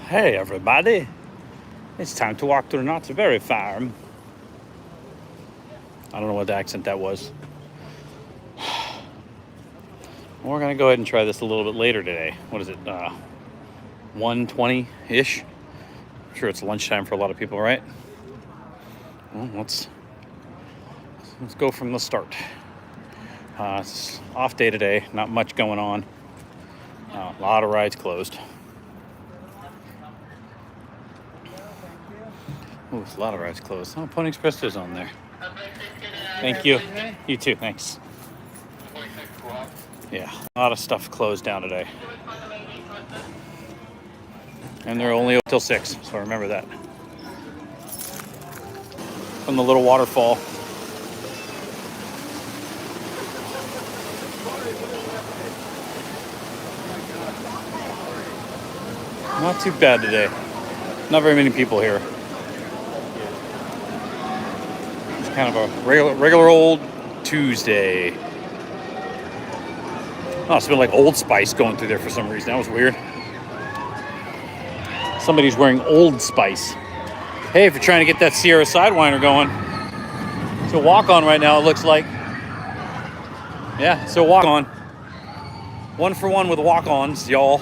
Hey everybody, it's time to walk to the Knott's Berry Farm. I don't know what accent that was. We're gonna go ahead and try this a little bit later today. What is it, 1:20-ish? I'm sure it's lunchtime for a lot of people, right? Well, let's go from the start. It's off day today, not much going on. A lot of rides closed. Oh, a lot of rides closed. Oh, Pony Express is on there. Thank you. You too, thanks. Yeah, a lot of stuff closed down today. And they're only open till 6, so remember that. From the little waterfall. Not too bad today. Not very many people here. It's kind of a regular old Tuesday. Oh, it smelled like Old Spice going through there for some reason. That was weird. Somebody's wearing Old Spice. Hey, if you're trying to get that Sierra Sidewinder going, it's a walk-on right now, it looks like. Yeah, it's a walk-on. 1 for 1 with walk-ons, y'all.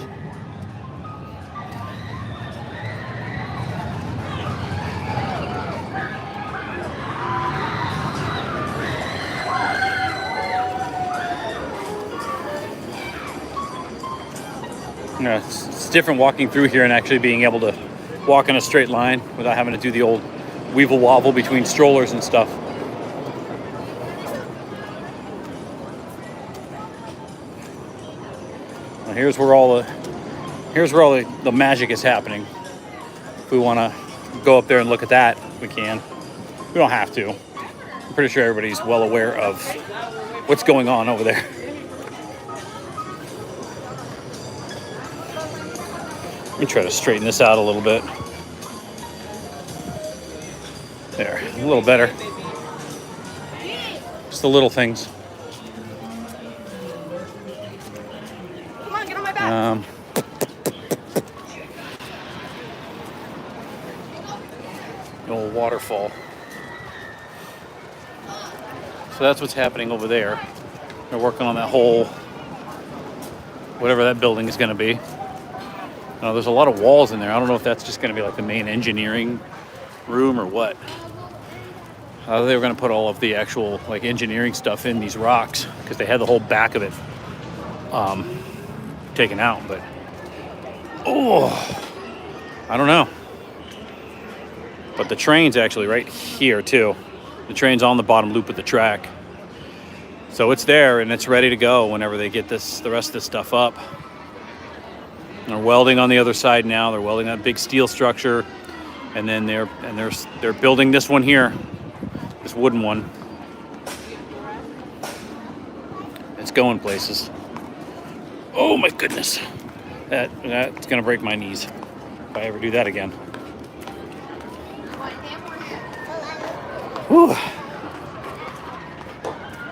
Yeah, it's different walking through here and actually being able to walk in a straight line without having to do the old weevil wobble between strollers and stuff. Well, here's where all the magic is happening. If we want to go up there and look at that, we can. We don't have to. I'm pretty sure everybody's well aware of what's going on over there. Let me try to straighten this out a little bit. There, a little better. Just the little things. Come on, get on my back. The old waterfall. So that's what's happening over there. They're working on that whole, whatever that building is going to be. There's a lot of walls in there. I don't know if that's just going to be like the main engineering room or what. They were going to put all of the actual like engineering stuff in these rocks because they had the whole back of it taken out. But I don't know. But the train's actually right here too. The train's on the bottom loop of the track, so it's there and it's ready to go whenever they get the rest of this stuff up. They're welding on the other side now. They're welding that big steel structure, and then they're building this one here, this wooden one. It's going places. Oh my goodness, that's gonna break my knees if I ever do that again. Whew.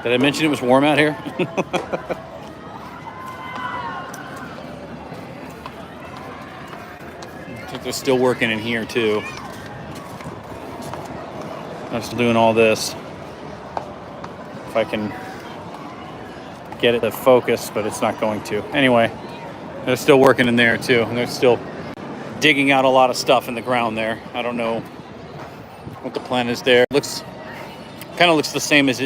Did I mention it was warm out here? They're still working in here too. I'm still doing all this. If I can get it to focus, but it's not going to. Anyway, they're still working in there too. And they're still digging out a lot of stuff in the ground there. I don't know what the plan is there. It kind of looks the same as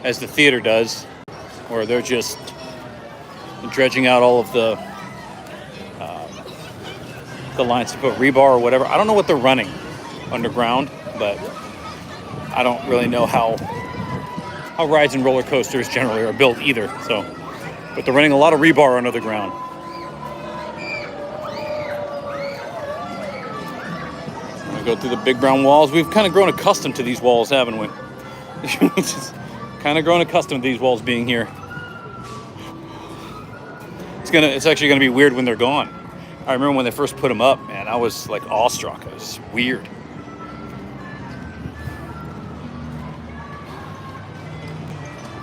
as the theater does, where they're just dredging out all of the lines to put rebar or whatever. I don't know what they're running underground, but I don't really know how rides and roller coasters generally are built either. So, but they're running a lot of rebar under the ground. I'm gonna go through the big brown walls. We've kind of grown accustomed to these walls, haven't we? Just kind of grown accustomed to these walls being here. It's actually gonna be weird when they're gone. I remember when they first put them up, man, I was like awestruck. It was weird.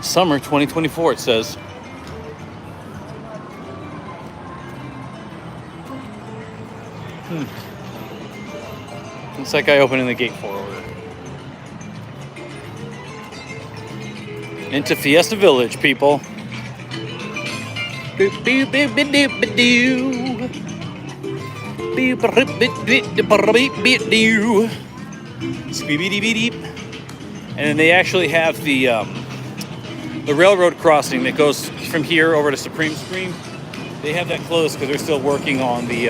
Summer 2024, it says. Looks like I opening the gate for her. Into Fiesta Village, people. And then they actually have the railroad crossing that goes from here over to Supreme Stream. They have that closed because they're still working on the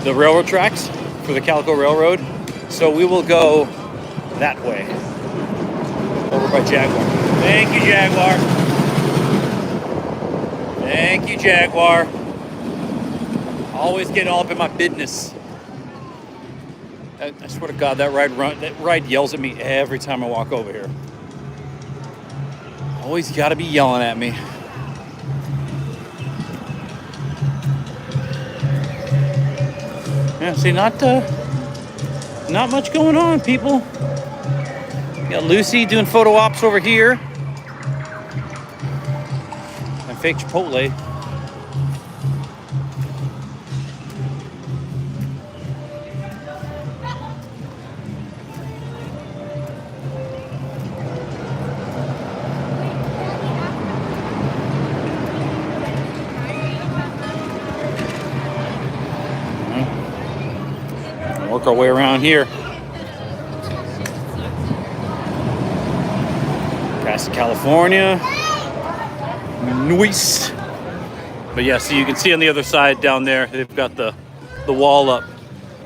railroad tracks for the Calico Railroad. So we will go that way, over by Jaguar. Thank you, Jaguar. Thank you, Jaguar. Always getting all up in my business. I swear to God, that ride yells at me every time I walk over here. Always got to be yelling at me. Yeah, see, not much going on, people. Got Lucy doing photo ops over here. And fake Chipotle. Work our way around here. Past California. Nice. But yeah, so you can see on the other side down there, they've got the wall up.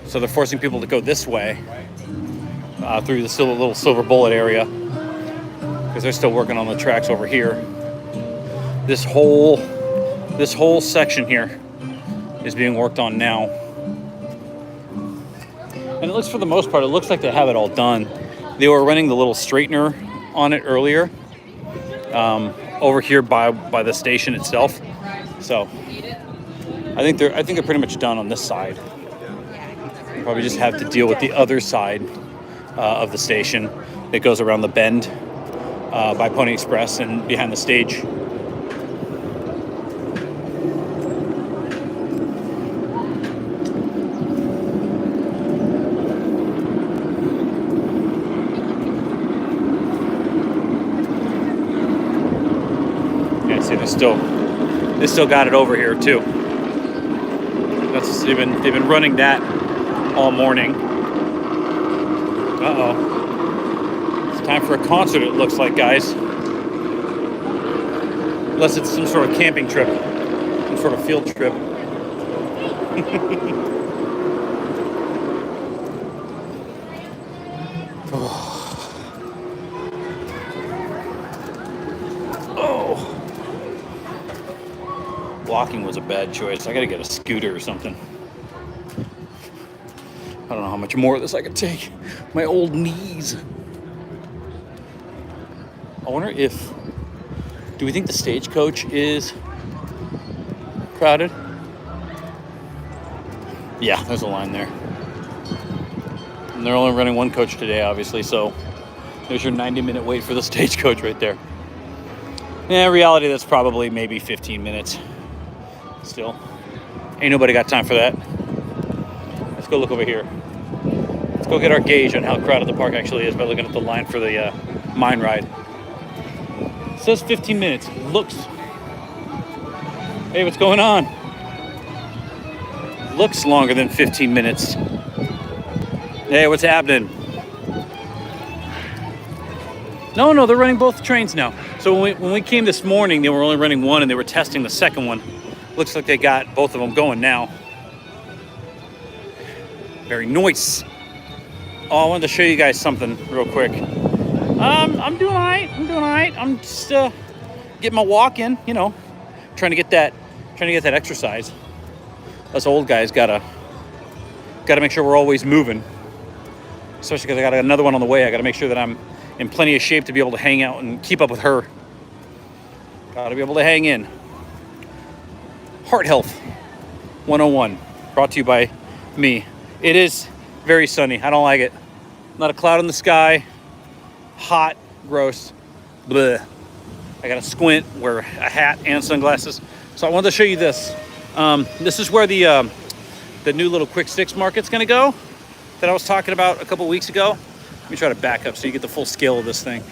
So they're forcing people to go this way through the little Silver Bullet area because they're still working on the tracks over here. This whole section here is being worked on now. And it looks, for the most part, it looks like they have it all done. They were running the little straightener on it earlier, over here by the station itself. So I think they're pretty much done on this side. We'll probably just have to deal with the other side of the station that goes around the bend by Pony Express and behind the stage. They still got it over here too. They've been running that all morning. It's time for a concert, it looks like, guys. Unless it's some sort of camping trip, some sort of field trip. Walking was a bad choice. I gotta get a scooter or something. I don't know how much more of this I could take. My old knees. I wonder do we think the stagecoach is crowded? Yeah, there's a line there. And they're only running one coach today, obviously, so there's your 90-minute wait for the stagecoach right there. Yeah, in reality, that's probably maybe 15 minutes. Still, ain't nobody got time for that. Let's go look over here. Let's go get our gauge on how crowded the park actually is by looking at the line for the mine ride. It says 15 minutes. Looks. Hey, what's going on? Looks longer than 15 minutes. Hey, what's happening? No, they're running both trains now. So when we came this morning, they were only running one and they were testing the second one. Looks like they got both of them going now. Very nice. Oh, I wanted to show you guys something real quick. I'm doing all right. I'm just getting my walk in, trying to get that exercise. Us old guys gotta make sure we're always moving. Especially because I got another one on the way. I gotta make sure that I'm in plenty of shape to be able to hang out and keep up with her. Gotta be able to hang in. Heart Health 101, brought to you by me. It is very sunny. I don't like it. Not a cloud in the sky. Hot, gross. Bleh. I gotta squint, wear a hat and sunglasses. So I wanted to show you this. This is where the the new little quick six market's gonna go that I was talking about a couple weeks ago. Let me try to back up so you get the full scale of this thing.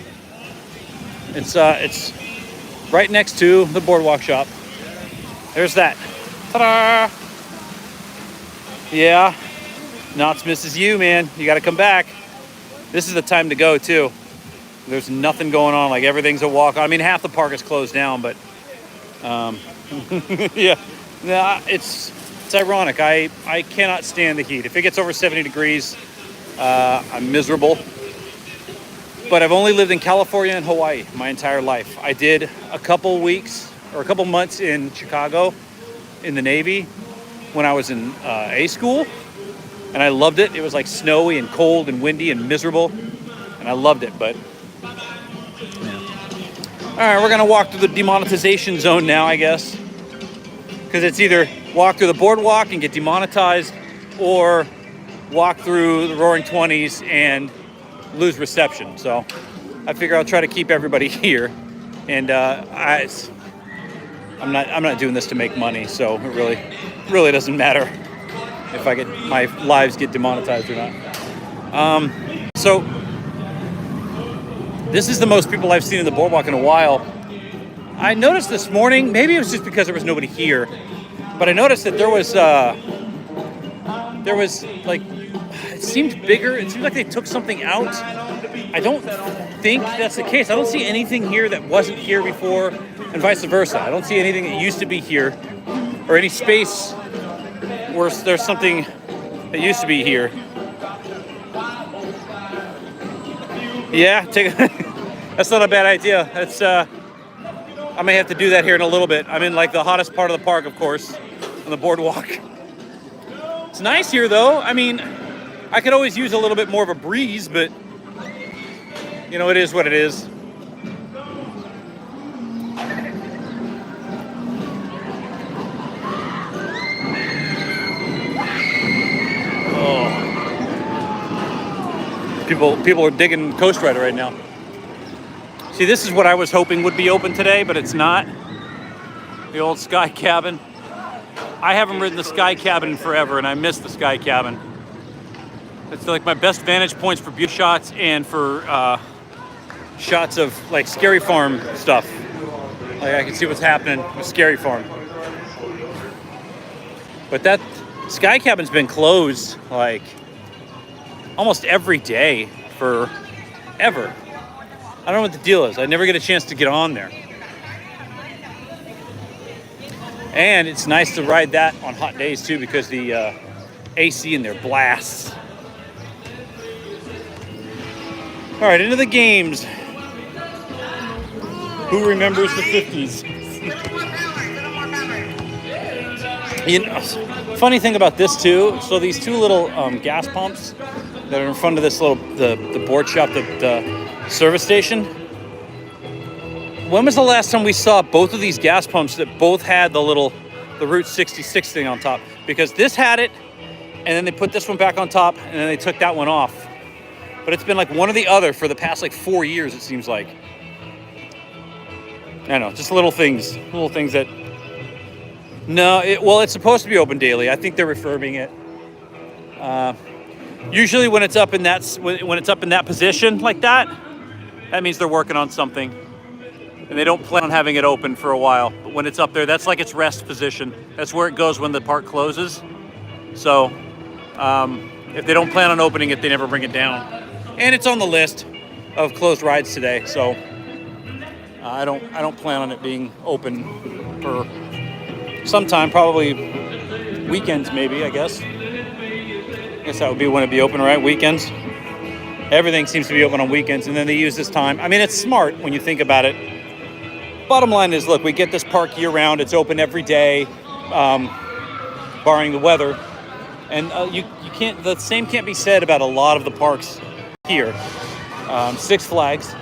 It's right next to the Boardwalk shop. There's that. Ta-da! Yeah, Knott's misses you, man. You got to come back. This is the time to go too. There's nothing going on. Like everything's a walk. I mean, half the park is closed down, but yeah, nah, it's ironic. I cannot stand the heat. If it gets over 70 degrees, I'm miserable. But I've only lived in California and Hawaii my entire life. I did a couple weeks or a couple months in Chicago in the Navy when I was in A school, and I loved it. It was like snowy and cold and windy and miserable, and I loved it. But yeah. All right, we're gonna walk through the demonetization zone now, I guess, because it's either walk through the Boardwalk and get demonetized, or walk through the Roaring 20s and lose reception. So I figure I'll try to keep everybody here, and I'm not doing this to make money, so it really doesn't matter if my lives get demonetized or not. So this is the most people I've seen in the Boardwalk in a while. I noticed this morning, maybe it was just because there was nobody here, but I noticed that there was like, it seemed bigger. It seemed like they took something out. I don't think that's the case. I don't see anything here that wasn't here before, and vice versa. I don't see anything that used to be here, or any space where there's something that used to be here. Yeah, that's not a bad idea. That's I may have to do that here in a little bit. I'm in like the hottest part of the park, of course, on the Boardwalk. It's nice here, though. I mean, I could always use a little bit more of a breeze, but you know, it is what it is. Oh, people are digging Coast Rider right now. See, this is what I was hoping would be open today, but it's not. The old Sky Cabin. I haven't ridden the Sky Cabin in forever, and I miss the Sky Cabin. It's like my best vantage points for beauty shots and for shots of like Scary Farm stuff. Like I can see what's happening with Scary Farm. But that Sky Cabin's been closed like almost every day for ever. I don't know what the deal is. I never get a chance to get on there. And it's nice to ride that on hot days too, because the AC in there blasts. All right, into the games. Who remembers the 50s? You know, funny thing about this too, so these two little gas pumps that are in front of this little, the board shop, the service station. When was the last time we saw both of these gas pumps that both had the Route 66 thing on top? Because this had it, and then they put this one back on top, and then they took that one off. But it's been like one or the other for the past like 4 years, it seems like. I don't know, just little things that. No, it's supposed to be open daily. I think they're refurbing it. Usually when it's up in that position like that, that means they're working on something, and they don't plan on having it open for a while. But when it's up there, that's like its rest position. That's where it goes when the park closes. So if they don't plan on opening it, they never bring it down. And it's on the list of closed rides today. So I don't plan on it being open for some time, probably weekends maybe, I guess. I guess that would be when it'd be open, right? Weekends. Everything seems to be open on weekends, and then they use this time. I mean, it's smart when you think about it. Bottom line is, look, we get this park year-round. It's open every day, barring the weather. And you can't. The same can't be said about a lot of the parks here. Six Flags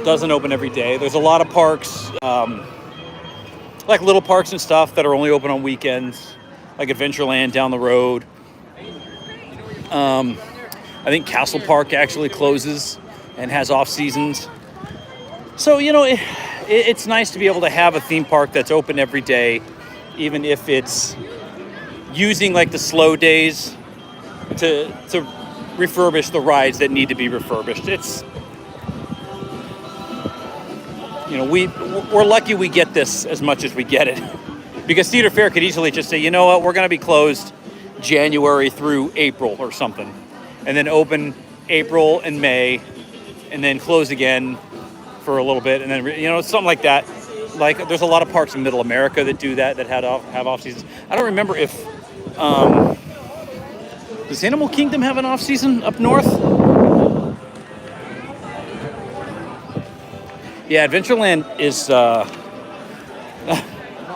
doesn't open every day. There's a lot of parks, like little parks and stuff, that are only open on weekends, like Adventureland down the road. I think Castle Park actually closes and has off seasons. So, you know, it's nice to be able to have a theme park that's open every day, even if it's using like the slow days to refurbish the rides that need to be refurbished. It's, you know, we're lucky we get this as much as we get it, because Cedar Fair could easily just say, you know what, we're going to be closed January through April or something, and then open April and May, and then close again for a little bit, and then, you know, something like that. Like, there's a lot of parks in Middle America that do that, that have off seasons. I don't remember if does Animal Kingdom have an off season up north? Yeah, Adventureland is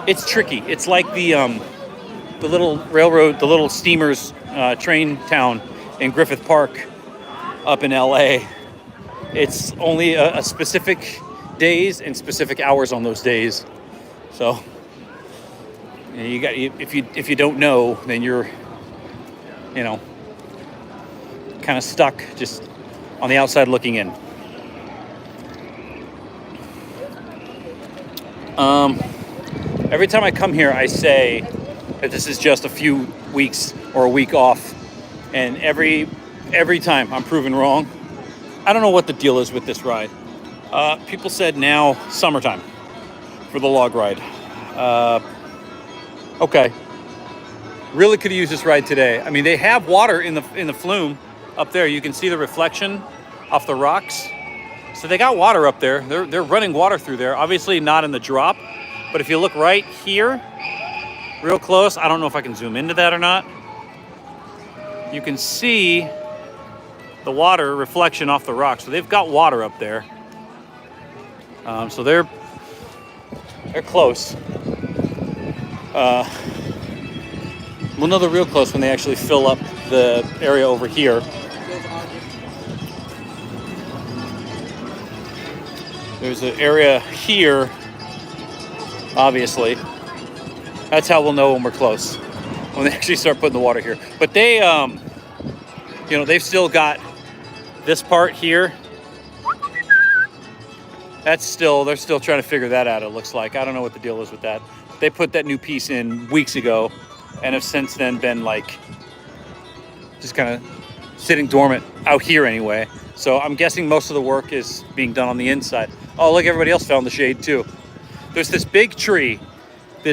it's tricky. It's like the little railroad, the little steamers train town in Griffith Park up in LA. It's only a specific days and specific hours on those days. So you got, if you don't know, then you're, you know, kind of stuck just on the outside looking in. Every time I come here, I say that this is just a few weeks or a week off, and every time I'm proven wrong. I don't know what the deal is with this ride. People said now summertime for the log ride. Okay. Really could have used this ride today. I mean, they have water in the flume up there. You can see the reflection off the rocks. So they got water up there. They're running water through there. Obviously not in the drop, but if you look right here, real close, I don't know if I can zoom into that or not. You can see the water reflection off the rocks. So they've got water up there. So they're close. We'll know they're real close when they actually fill up the area over here. There's an area here, obviously. That's how we'll know when we're close, when they actually start putting the water here. But they, you know, they've still got this part here. They're still trying to figure that out, it looks like. I don't know what the deal is with that. They put that new piece in weeks ago and have since then been like just kind of sitting dormant out here anyway. So I'm guessing most of the work is being done on the inside. Oh, look, everybody else found the shade too. There's this big tree,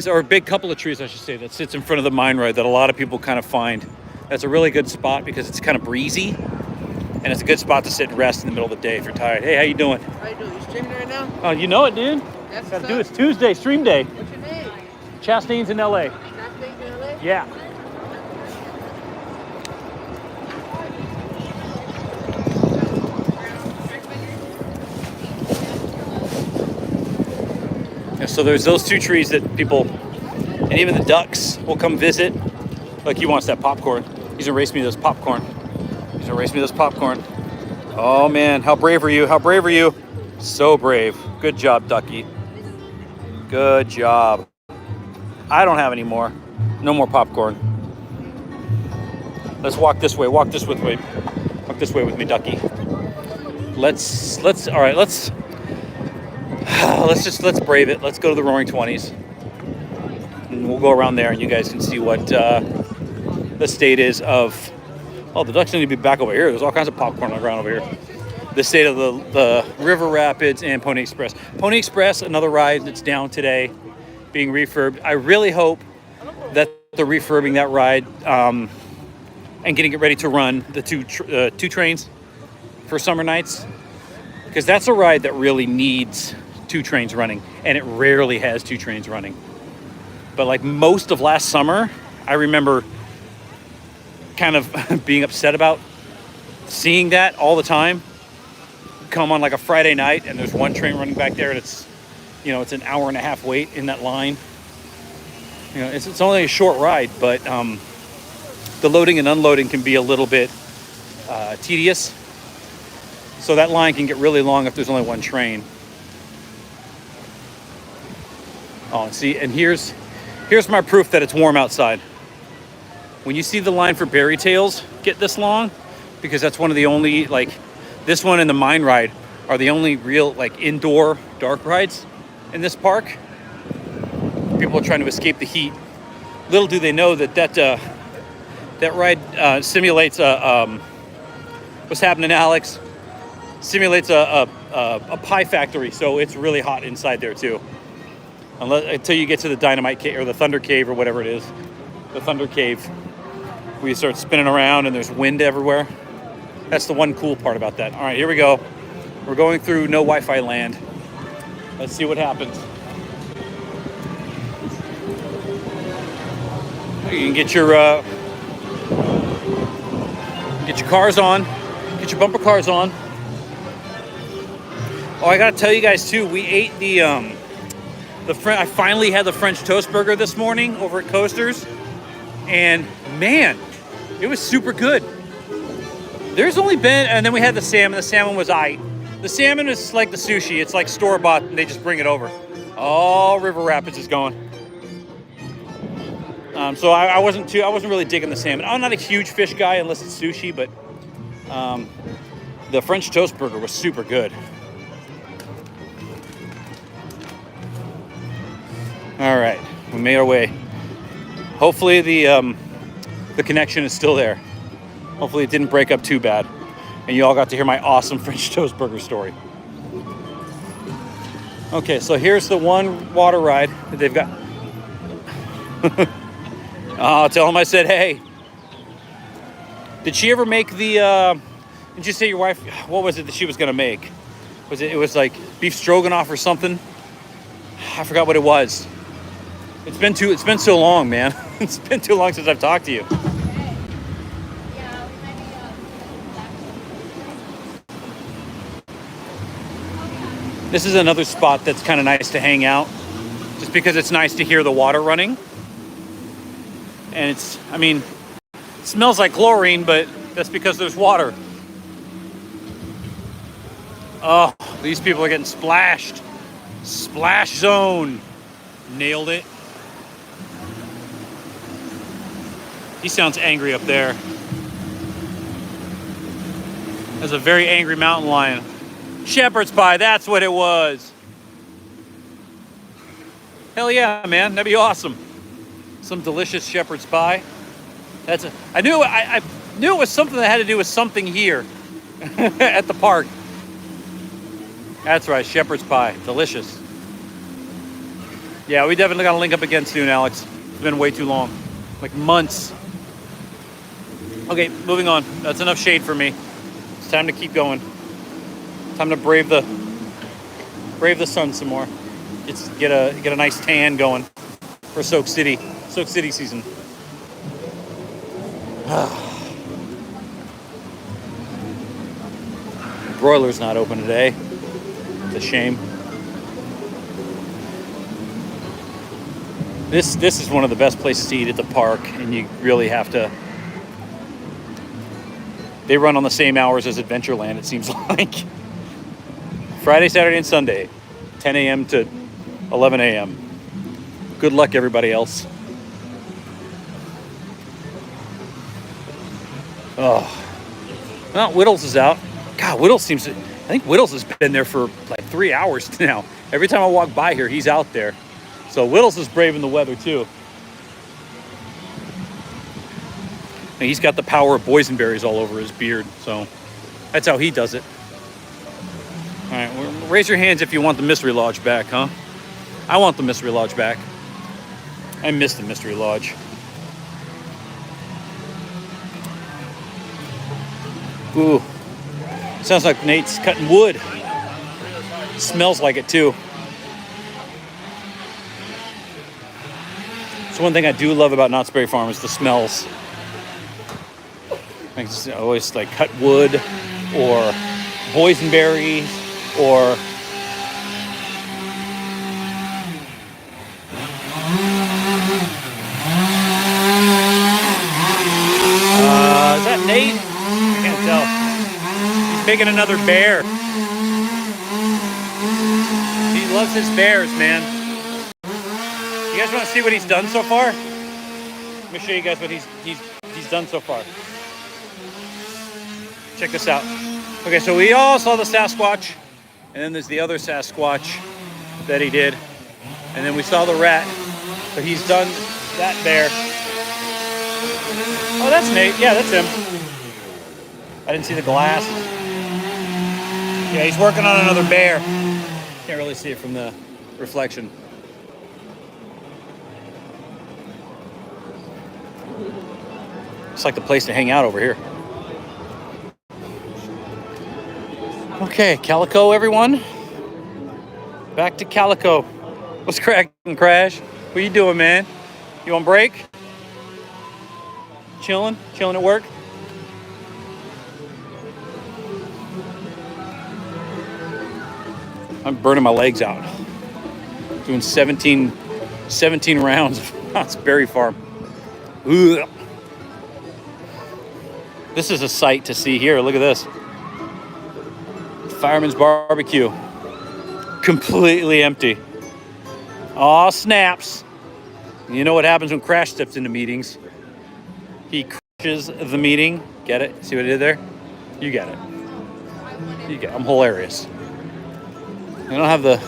or a big couple of trees, I should say, that sits in front of the mine ride that a lot of people kind of find. That's a really good spot because it's kind of breezy, and it's a good spot to sit and rest in the middle of the day if you're tired. Hey, how you doing? How you doing? You streaming right now? Oh, you know it, dude. That's Gotta do it. It's Tuesday, stream day. What's your name? Chastain's in LA. Chastain's in LA? Yeah. So there's those two trees that people, and even the ducks will come visit. Like, he wants that popcorn. He's gonna race me this popcorn. Oh man, how brave are you? How brave are you? So brave. Good job, ducky. Good job. I don't have any more. No more popcorn. Let's walk this way. Walk this way. Walk this way with me, ducky. Let's brave it. Let's go to the Roaring 20s. And we'll go around there and you guys can see what the state is of... Oh, the ducks need to be back over here. There's all kinds of popcorn on the ground over here. The state of the River Rapids and Pony Express. Pony Express, another ride that's down today, being refurbed. I really hope that they're refurbing that ride and getting it ready to run the two trains for summer nights. Because that's a ride that really needs two trains running, and it rarely has two trains running. But like most of last summer, I remember kind of being upset about seeing that all the time. Come on like a Friday night and there's one train running back there and it's, you know, it's an hour and a half wait in that line. You know, it's only a short ride, but the loading and unloading can be a little bit tedious. So that line can get really long if there's only one train. Oh, see, and here's my proof that it's warm outside. When you see the line for Berry Tales get this long, because that's one of the only, like, this one and the Mine Ride are the only real, like, indoor dark rides in this park. People are trying to escape the heat Little do they know that ride simulates what's happening, Alex? Simulates a pie factory, so it's really hot inside there too. Until you get to the Dynamite Cave or the Thunder Cave or whatever it is, the Thunder Cave, where you start spinning around and there's wind everywhere. That's the one cool part about that. All right, here we go. We're going through no Wi-Fi land. Let's see what happens. You can get your cars on, get your bumper cars on. Oh, I gotta tell you guys too. We ate I finally had the French toast burger this morning over at Coasters, and man, it was super good. There's only been, and then we had the salmon. The salmon was aight. The salmon is like the sushi. It's like store-bought, and they just bring it over. Oh, River Rapids is going. So I wasn't really digging the salmon. I'm not a huge fish guy unless it's sushi, but the French toast burger was super good. All right, we made our way. Hopefully the connection is still there. Hopefully it didn't break up too bad, and you all got to hear my awesome French toast burger story. Okay, so here's the one water ride that they've got. I'll tell them I said hey. Did she ever make the? Did you say your wife? What was it that she was gonna make? It was like beef stroganoff or something? I forgot what it was. It's been so long, man. It's been too long since I've talked to you. This is another spot that's kind of nice to hang out, just because it's nice to hear the water running. And it smells like chlorine, but that's because there's water. Oh, these people are getting splashed. Splash zone. Nailed it. He sounds angry up there. There's a very angry mountain lion. Shepherd's pie, that's what it was. Hell yeah, man, that'd be awesome. Some delicious shepherd's pie. I knew it was something that had to do with something here at the park. That's right, shepherd's pie, delicious. Yeah, we definitely got to link up again soon, Alex. It's been way too long, like months. Okay, moving on. That's enough shade for me. It's time to keep going. Time to brave the sun some more. Get a nice tan going for Soak City season. Broiler's not open today. It's a shame. This is one of the best places to eat at the park, and you really have to. They run on the same hours as Adventureland, it seems like. Friday, Saturday, and Sunday, 10 a.m. to 11 a.m. Good luck, everybody else. Oh. Well, Whittles is out. God, I think Whittles has been there for like 3 hours now. Every time I walk by here, he's out there. So Whittles is braving the weather, too. And he's got the power of boysenberries all over his beard, so that's how he does it. All right, well, raise your hands if you want the Mystery Lodge back, huh? I want the Mystery Lodge back. I miss the Mystery Lodge. Ooh, sounds like Nate's cutting wood. Smells like it too. So one thing I do love about Knott's Berry Farm is the smells. I always like cut wood or boysenberries or is that Nate? I can't tell. He's making another bear. He loves his bears, man. You guys want to see what he's done so far? Let me show you guys what he's done so far. Check this out. Okay, so we all saw the Sasquatch, and then there's the other Sasquatch that he did, and then we saw the rat. But he's done That bear. Oh, that's Nate. Yeah, that's him. I didn't see the glasses. Yeah, he's working on another bear. Can't really see it from the reflection. It's like the place to hang out over here. Okay, Calico, everyone. Back to Calico. What's cracking, Crash? What you doing, man? You on break? Chilling at work? I'm burning my legs out. Doing 17 rounds of Knott's Berry Farm. Ugh. This is a sight to see here. Look at this. Fireman's Barbecue. Completely empty. Aw, snaps. You know what happens when Crash steps into meetings? He crashes the meeting. Get it? See what I did there? You get it. You get it. I'm hilarious. They don't have the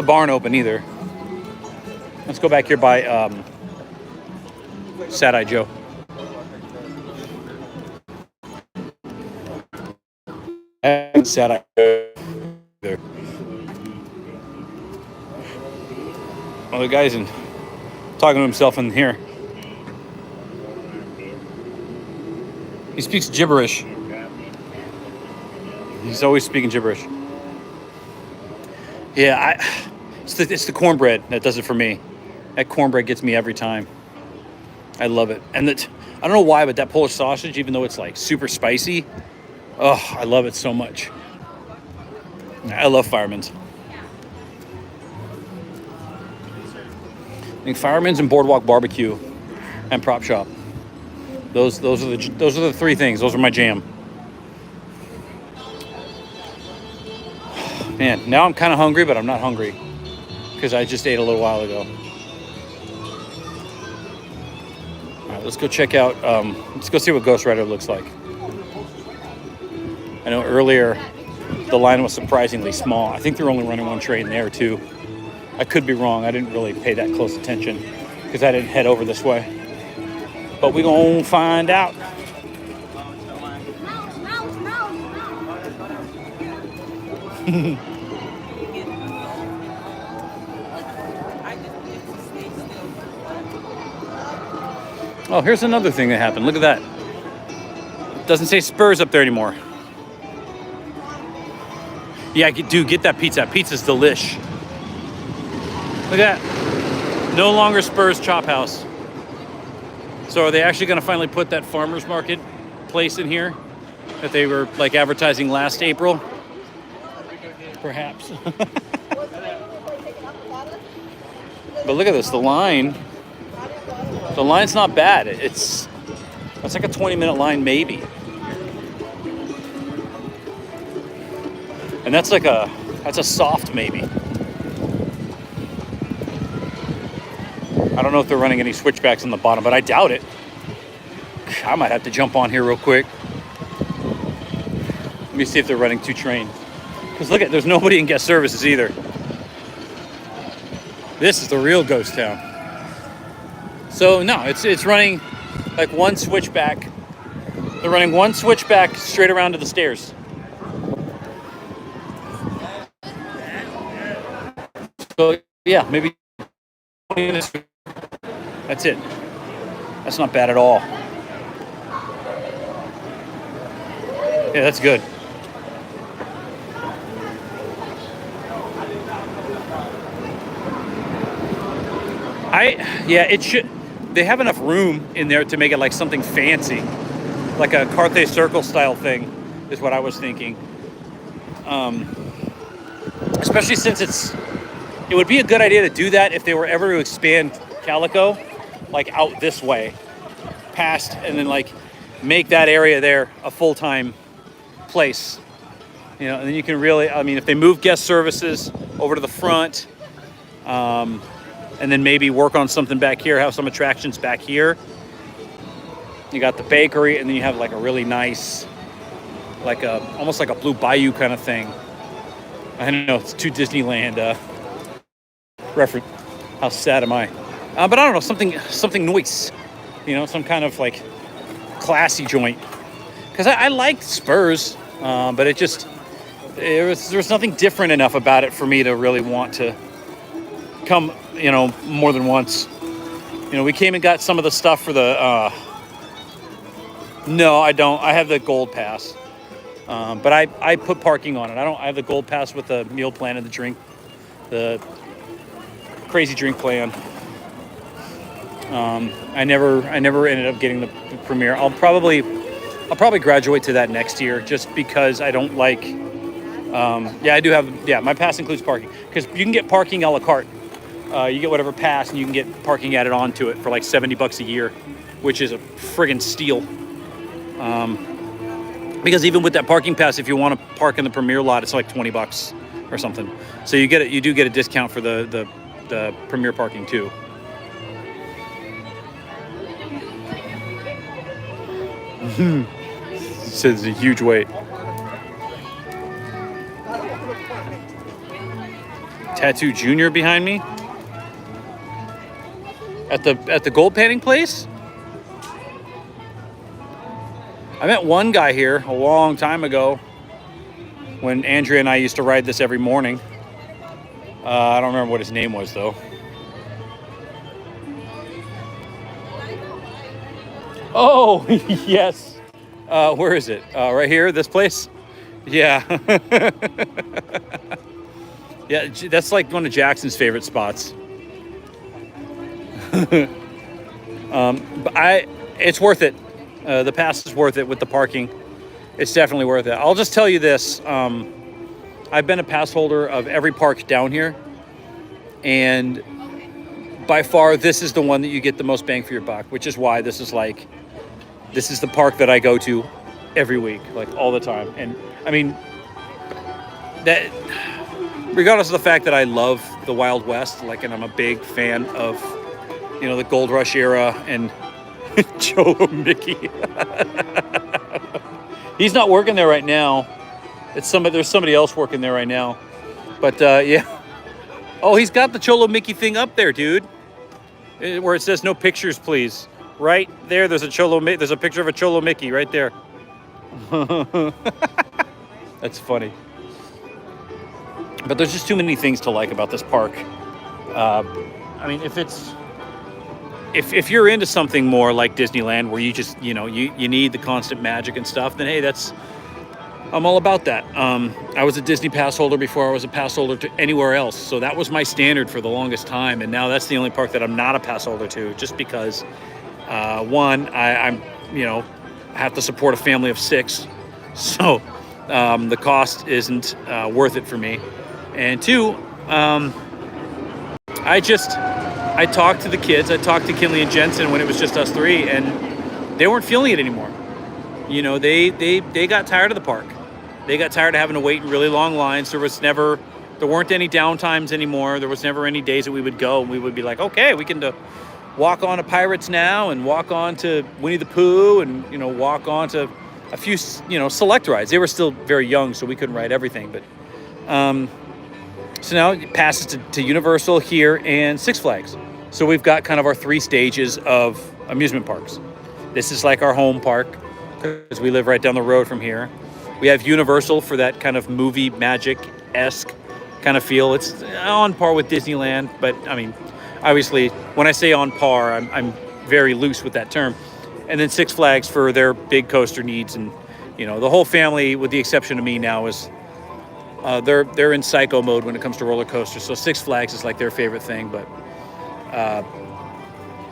barn open either. Let's go back here by Sad Eye Joe. And Sad Eye Joe. Well, the guy's talking to himself in here. He speaks gibberish. He's always speaking gibberish. Yeah, it's the cornbread that does it for me. That cornbread gets me every time. I love it. And I don't know why, but that Polish sausage, even though it's like super spicy, oh, I love it so much. I love Fireman's. I think Fireman's and Boardwalk Barbecue and Prop Shop. Those are the three things. Those are my jam. Man, now I'm kind of hungry, but I'm not hungry because I just ate a little while ago. All right, let's go check out. Let's go see what Ghost Rider looks like. I know earlier the line was surprisingly small. I think they're only running one train there too. I could be wrong. I didn't really pay that close attention because I didn't head over this way. But we're gonna find out. Oh, here's another thing that happened. Look at that. It doesn't say Spurs up there anymore. Yeah, dude, get that pizza. That pizza's delish. Look at that. No longer Spurs Chop House. So are they actually going to finally put that farmer's market place in here that they were like advertising last April? Perhaps. But look at this. The line's not bad. It's like a 20-minute line maybe. And that's a soft maybe. I don't know if they're running any switchbacks on the bottom, but I doubt it. I might have to jump on here real quick. Let me see if they're running two trains. Because look there's nobody in guest services either. This is the real ghost town. So no, it's running like one switchback. They're running one switchback straight around to the stairs. So yeah, maybe 20 minutes. That's it. That's not bad at all. Yeah, that's good. It should. They have enough room in there to make it like something fancy, like a Carthay Circle style thing, is what I was thinking. Especially since it would be a good idea to do that if they were ever to expand Calico, like out this way, past, and then like make that area there a full-time place. You know, and then you can really, I mean, if they move guest services over to the front, and then maybe work on something back here, have some attractions back here. You got the bakery, and then you have like a really nice, like almost like a Blue Bayou kind of thing. I don't know, it's too Disneyland reference. How sad am I? But I don't know, something nice, some kind of like classy joint. Because I like Spurs, but there's nothing different enough about it for me to really want to come, more than once. We came and got some of the stuff for the. No, I don't. I have the gold pass, but I put parking on it. I have the gold pass with the meal plan and the crazy drink plan. I never ended up getting the Premier. I'll probably graduate to that next year just because I don't like. I do have. Yeah, my pass includes parking because you can get parking a la carte. You get whatever pass and you can get parking added onto it for like $70 a year, which is a friggin' steal. Because even with that parking pass, if you want to park in the Premier lot, it's like $20 or something. So you do get a discount for the Premier parking too. So it's a huge wait. Tattoo Junior behind me at the gold painting place. I met one guy here a long time ago when Andrea and I used to ride this every morning. I don't remember what his name was though. Oh, yes. Where is it? Right here, this place? Yeah. Yeah, that's like one of Jackson's favorite spots. But it's worth it. The pass is worth it with the parking. It's definitely worth it. I'll just tell you this. I've been a pass holder of every park down here. And by far, this is the one that you get the most bang for your buck, which is why this is the park that I go to every week, like all the time. And I mean, that regardless of the fact that I love the Wild West, and I'm a big fan of, the Gold Rush era and Cholo Mickey. He's not working there right now. There's somebody else working there right now. But yeah. Oh, he's got the Cholo Mickey thing up there, dude. Where it says no pictures, please. Right there, there's a picture of a Cholo Mickey right there. That's funny. But there's just too many things to like about this park. I mean, if you're into something more like Disneyland, where you just you need the constant magic and stuff, then hey, I'm all about that. I was a Disney pass holder before I was a pass holder to anywhere else, so that was my standard for the longest time. And now that's the only park that I'm not a pass holder to, just because one, I'm have to support a family of 6, so the cost isn't worth it for me. And two, I talked to the kids. I talked to Kinley and Jensen when it was just us 3, and they weren't feeling it anymore. They got tired of the park. They got tired of having to wait in really long lines. There weren't any downtimes anymore. There was never any days that we would go and we would be like, okay, we can walk on to Pirates now and walk on to Winnie the Pooh and, walk on to a few, select rides. They were still very young, so we couldn't ride everything. But so now it passes to Universal here and Six Flags. So we've got kind of our 3 stages of amusement parks. This is like our home park because we live right down the road from here. We have Universal for that kind of movie magic-esque kind of feel. It's on par with Disneyland, but I mean, obviously, when I say on par, I'm very loose with that term. And then Six Flags for their big coaster needs, and the whole family, with the exception of me now, is they're in psycho mode when it comes to roller coasters. So Six Flags is like their favorite thing, but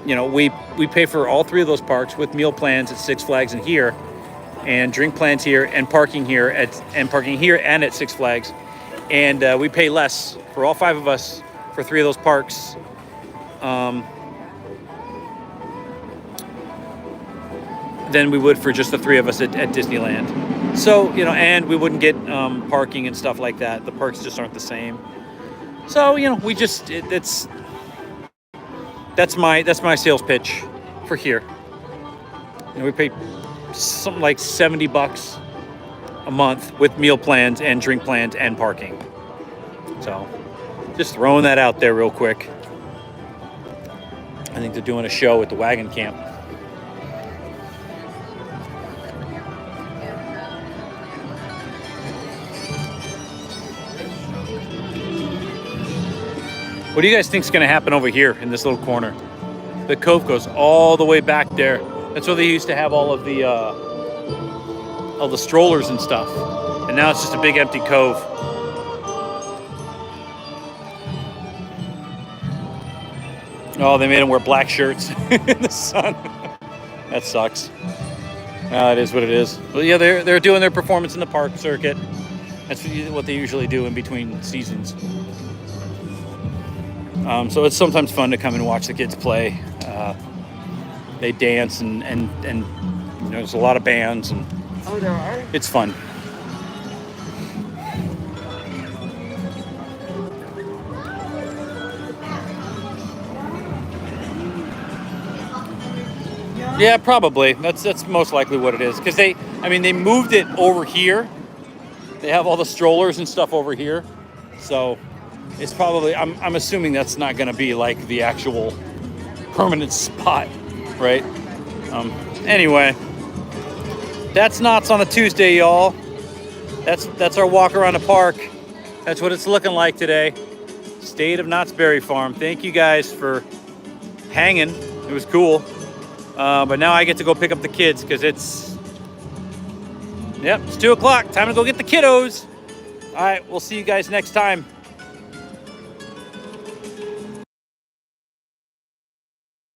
we pay for all 3 of those parks with meal plans at Six Flags and here, and drink plans here, and parking here and at Six Flags, and we pay less for all 5 of us for 3 of those parks. Than we would for just the 3 of us at Disneyland. So, and we wouldn't get parking and stuff like that. The parks just aren't the same. So, we just, that's my sales pitch for here. We pay something like $70 a month with meal plans and drink plans and parking. So, just throwing that out there real quick. I think they're doing a show at the wagon camp. What do you guys think is going to happen over here in this little corner? The cove goes all the way back there. That's where they used to have all the strollers and stuff. And now it's just a big empty cove. Oh, they made them wear black shirts in the sun. That sucks. It is what it is. But yeah, they're doing their performance in the park circuit. That's what they usually do in between seasons. So it's sometimes fun to come and watch the kids play. They dance and there's a lot of bands and There are. it's fun. Yeah, probably. That's most likely what it is. Because they moved it over here. They have all the strollers and stuff over here. So it's probably, I'm assuming that's not going to be like the actual permanent spot, right? Anyway, that's Knott's on a Tuesday, y'all. That's our walk around the park. That's what it's looking like today. State of Knott's Berry Farm. Thank you guys for hanging. It was cool. But now I get to go pick up the kids because it's 2 o'clock. Time to go get the kiddos. All right, we'll see you guys next time.